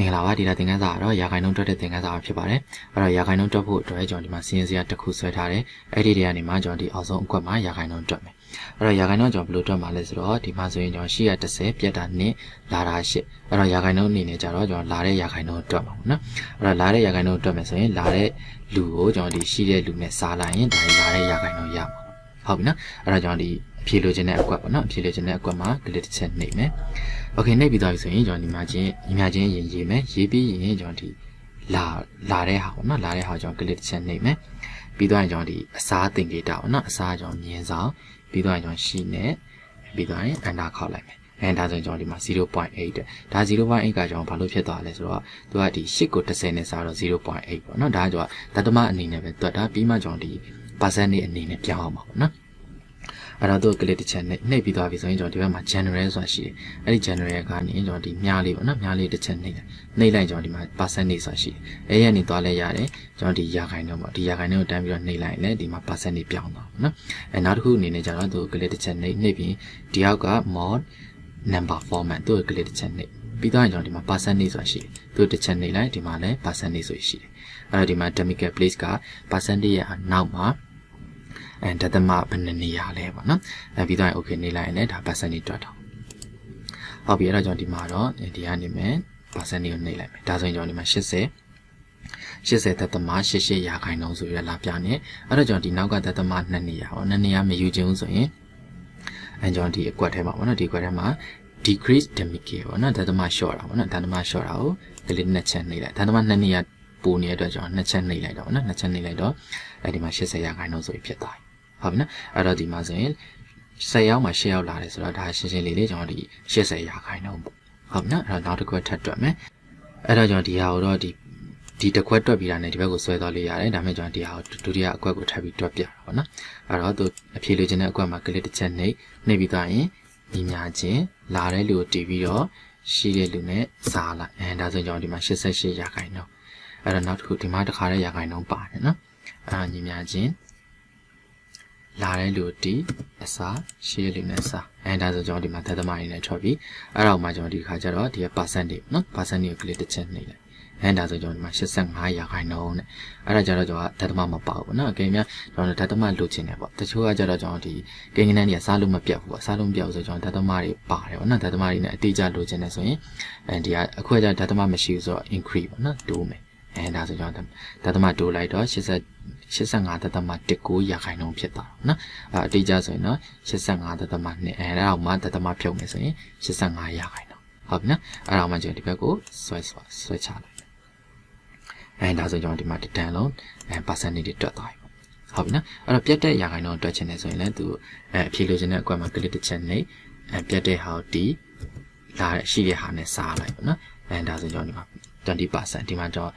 င်္ဂလာပါဒီလားသင်ခန်းစာကတော့ရာခိုင်နှုန်းတွက်တဲ့သင်ခန်းစာဖြစ်ပါတယ်အဲ့တော့ရာခိုင်နှုန်းတွက်ဖို့အတွက်ကျွန်တော်ဒီမှာစီးရင်စရာတစ်ခုဆွဲထားတယ်အဲ့ဒီတွေကနေမှကျွန်တော်ဒီအောက်ဆုံးအကွက်မှာရာခိုင်နှုန်းတွက်မယ်အဲ့တော့ရာခိုင်နှုန်းကျွန်တော်ဘယ်လိုတွက်မှာလဲဆိုတော့ဒီမှာဆိုရင်ကျွန်တော်830ပြတ်တာ2လာတာ8အဲ့တော့ရာခိုင်နှုန်းအနေနဲ့ကြတော့ကျွန်တော်လာတဲ့ရာခိုင်နှုန်းတွက်မှာပေါ့နော်အဲ့တော့လာတဲ့ရာခိုင်နှုန်းတွက်မယ်ဆိုရင်လာတဲ့လူကိုကျွန်တော်ဒီရှိတဲ့လူနဲ့စားလိုက်ရင်ဒါလာတဲ့ရာခိုင်နှုန်းရမှာဟုတ်ပြီနော်အဲ့တော့ကျွန်တော်ဒီဖြည့်လို့ခြင်းတဲ့အကွက်ပေါ့နော်ဖြည့်လို့ခြင်းတဲ့အကွက်မှာ delete တစ်ချက်နှိပ်မယ်โอเคနှိပ်ပြီးသွားပြီဆိုရင်ကျွန်တော်ဒီမှာချင်းညီမချင်းရင်ရေးမယ်ရေးပြီးရင်ကျွန်တော်ဒီလာတဲ့ဟာပေါ့နော်လာတဲ့ဟာကျွန်တော် delete တစ်ချက်နှိပ်မယ်ပြီးသွားရင်ကျွန်တော်ဒီအစားသင်္ကေတပေါ့နော်အစားကျွန်တော်မြင်ဆောင်ပြီးသွားရင်ကျွန်တော်ရှိနေပြီးသွားရင် enter ခောက်လိုက်မယ်ဒါဆိုရင်ကျွန်တော်ဒီမှာ 0.8 တဲ့ဒါ 0.8 ကကျွန်တော်ဘာလို့ဖြစ်သွားလဲဆိုတော့သူကဒီ8ကို10နဲ့စားတော့ 0.8 ပေါ့နော်ဒါကကျွန်တော်တသမအနေနဲ့ပဲတွက်တာပြီးမှကျွန်တော်ဒီ percentage အနေနဲ့ပြောင်းအောင်ပါပေါ့နော်အဲ့တော့သူကလစ်တစ်ချက်နှိပ်ပြီးသွားပြီဆိုရင်ကျွန်တော်ဒီဘက်မှာ general ဆိုတာရှိတယ်အဲ့ဒီ general ကနေကျွန်တော်ဒီမြားလေးပေါ့နော်မြားလေးတစ်ချက်နှိပ်လိုက်ကျွန်တော်ဒီမှာ percentage ဆိုတာရှိတယ်အဲ့ရနေသွားလဲရတယ်ကျွန်တော်ဒီရာခိုင်နှုန်းပေါ့ဒီရာခိုင်နှုန်းကိုတန်းပြီးတော့နှိပ်လိုက်ရင်လည်းဒီမှာ percentage ပြောင်းသွားပါနော်အဲ့နောက်တစ်ခုအနေနဲ့ကျတော့သူကလစ်တစ်ချက်နှိပ်ပြီးဒီအောက်က mod number format သူကလစ်တစ်ချက်နှိပ်ပြီးသွားရင်ကျွန်တော်ဒီမှာ percentage ဆိုတာရှိတယ်သူတစ်ချက်နှိပ်လိုက်ဒီမှာလည်း percentage ဆိုရှိတယ်အဲ့တော့ဒီမှာ decimal place က percentage ရဲ့နောက်မှာဒသမဘယ်နှစ်နေရာလဲပေါ့နော်ပြီးတော့ okay နေလိုက်ရင်လည်းဒါ percentage တွက်တော့ဟုတ်ပြီအဲ့တော့ကျွန်တော်ဒီမှာတော့ဒီကနေမယ် percentage ကိုနှိပ်လိုက်မယ်ဒါဆိုရင်ကျွန်တော်ဒီမှာ80ဒသမ88ရာခိုင်နှုန်းဆိုရလာပြနေအဲ့တော့ကျွန်တော်ဒီနောက်ကဒသမ2နေရာပေါ့2နေရာမယူချင်ဘူးဆိုရင်ကျွန်တော်ဒီအကွက်ထဲမှာပေါ့နော်ဒီအကွက်ထဲမှာ decrease demic ပေါ့နော်ဒသမ short တာပေါ့နော်ဒသမ short တာကို delete 2ချက်နှိပ်လိုက်ဒသမ2နေရာပိုနေတဲ့အတွက်ကျွန်တော်2ချက်နှိပ်လိုက်တော့ပေါ့နော်2ချက်နှိပ်လိုက်တော့အဲ့ဒီမှာ80ရာခိုင်နှုန်းဆိုဖြစ်သွားပြီဟုတ်ပြီနော်အဲ့တော့ဒီမှာဆိုရင်10ရောက်မှာ10ရောက်လာတယ်ဆိုတော့ဒါရှင်းရှင်းလေးလေးကျွန်တော်ဒီ80ရာခိုင်နှုန်းပေါ့ဟုတ်ပြီနော်အဲ့တော့နောက်တစ်ခွက်ထပ်တွက်မယ်အဲ့တော့ကျွန်တော်ဒီဟာကိုတော့ဒီတစ်ခွက်တွက်ပြီးတာနဲ့ဒီဘက်ကိုဆွဲသွားလို့ရတယ်ဒါပေမဲ့ကျွန်တော်ဒီဟာကိုဒုတိယအကွက်ကိုထပ်ပြီးတွက်ပြတာပေါ့နော်အဲ့တော့သူအဖြေလို့ခြင်းတဲ့အကွက်မှာ click တစ်ချက်နှိပ်ပြီးသွားရင်ညီညာချင်းလာတဲ့လူကိုတီးပြီးတော့ရှိတဲ့လူနဲ့စားလိုက်ဒါဆိုရင်ကျွန်တော်ဒီမှာ88ရာခိုင်နှုန်းအဲ့တော့နောက်တစ်ခုဒီမှာတစ်ခါတဲ့ရာခိုင်နှုန်းပါတယ်နော်ညီများချင်းလာတဲ့လူတီအစားရှိတဲ့လူနဲ့စားဒါဆိုကျွန်တော်ဒီမှာဒသမအနေနဲ့ထွက်ပြီးအဲ့တော့မှကျွန်တော်ဒီခါကျတော့ဒီ percentage နော် percentage ကို click တစ်ချက်နှိပ်လိုက်ဒါဆိုကျွန်တော်ဒီမှာ85ရာခိုင်နှုန်းနဲ့အဲ့ဒါကျတော့ကျွန်တော်ဒသမမပေါဘူးနော်အကယ်များကျွန်တော်ဒသမလိုချင်တယ်ပေါ့တချို့ကကျတော့ကျွန်တော်ဒီကိန်းဂဏန်းတွေကစားလို့မပြတ်ဘူးပေါ့စားလို့မပြတ်ဘူးဆိုကျွန်တော်ဒသမတွေပါတယ်ပေါ့နော်ဒသမတွေနဲ့အတိအကျလိုချင်တယ်ဆိုရင်ဒီကအခုကျဒသမမရှိဘူးဆိုတော့ increase ပေါ့နော်တိုးမယ်ဒါဆိုကျွန်တော်ဒသမတိုးလိုက်တော့85.19ရာခိုင်နှုန်းဖြစ်သွားတော့နော်အတိအကျဆိုရင်တော့85.2အဲ့ဒါအောင်မှဒသမဖြုတ်မယ်ဆိုရင်85ရာခိုင်နှုန်းဟုတ်ပြီနော်အဲ့ဒါအောင်မှကျွန်တော်ဒီဘက်ကိုဆွဲချလိုက်ဒါဆိုကျွန်တော်ဒီမှာတန်လုံးpercentage တွေတွက်သွားပြီဟုတ်ပြီနော်အဲ့တော့ပြတ်တဲ့ရာခိုင်နှုန်းတွက်ချင်တယ်ဆိုရင်လည်းသူအဖြေလို့ခြင်းတဲ့အကွက်မှာ click တစ်ချက်နဲ့ပြတ်တဲ့ဟာကိုတီးလာရှိတဲ့ဟာနဲ့စားလိုက်ပေါ့နော်ဒါဆိုကျွန်တော်ဒီမှာ20%ဒီမှာတော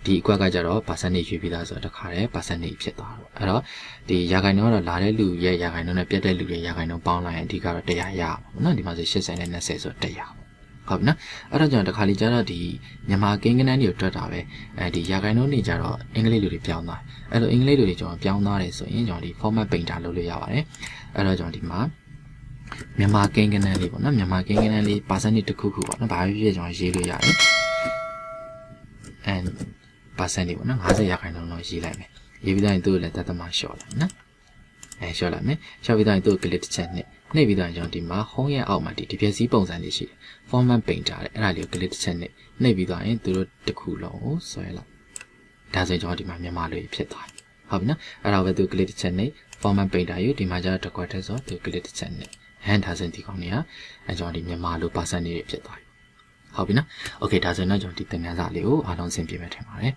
့ဒီအကွက်ကကြတော့ percentage ရွေးပြီးသားဆိုတော့တခါတည်း percentage ဖြစ်သွားတော့အဲ့တော့ဒီရာခိုင်နှုန်းကတော့လာတဲ့လူရဲ့ရာခိုင်နှုန်းနဲ့ပြတ်တဲ့လူရဲ့ရာခိုင်နှုန်းပေါင်းလိုက်ရင်အဓိကတော့100ရပါဘူးနော်ဒီမှာဆို80နဲ့20ဆို100ဟုတ်ပြီနော်အဲ့တော့ကျွန်တော်တခါလေကျတော့ဒီမြန်မာကိန်းဂဏန်းတွေကိုတွက်တာပဲဒီရာခိုင်နှုန်းတွေကျတော့အင်္ဂလိပ်လူတွေပြောင်းသွားအဲ့လိုအင်္ဂလိပ်လူတွေကျွန်တော်ပြောင်းသွားတယ်ဆိုရင်ကျွန်တော်ဒီ format painter လုပ်လို့ရပါတယ်အဲ့တော့ကျွန်တော်ဒီမှာမြန်မာကိန်းဂဏန်းလေးပေါ့နော်မြန်မာကိန်းဂဏန်းလေး percentage တစ်ခုခုပေါ့နော်ဘာဖြစ်ဖြစ်ကျွန်တော်ရေးလို့ရတယ်percentage ပေါ့နော်50ရာခိုင်နှုန်းလောက်ရေးလိုက်မယ်ရေးပြီးတော့သူ့ကိုလည်းတသမလျှော့လိုက်နော်လျှော့လိုက်မယ်လျှော့ပြီးတော့သူ့ကို click တစ်ချက်နှိပ်ပြီးတော့ကျွန်တော်ဒီမှာ home ရဲ့အောက်မှာဒီပြည့်စည်ပုံစံလေးရှိတယ် format painter တဲ့အဲ့ဒါလေးကို click တစ်ချက်နှိပ်ပြီးတော့ရင်သူတို့တစ်ခုလုံးကိုဆွဲလိုက်ဒါဆိုရင်ကျွန်တော်ဒီမှာမြန်မာလိုဖြစ်သွားပြီဟုတ်ပြီနော်အဲ့ဒါပဲသူ click တစ်ချက်နှိပ် format painter ယူဒီမှာကျတော့တစ်ခွက်တည်းဆိုသူ click တစ်ချက်နှိပ်ဒါဆိုရင်ဒီကောင်တွေကကျွန်တော်ဒီမြန်မာလို percentage ဖြစ်သွားပြီဟုတ်ပြီနော် okay ဒါဆိုရင်တော့ကျွန်တော်ဒီသင်ခန်းစာလေးကိုအားလုံးဆင်ပြေမယ်ထင်ပါတယ်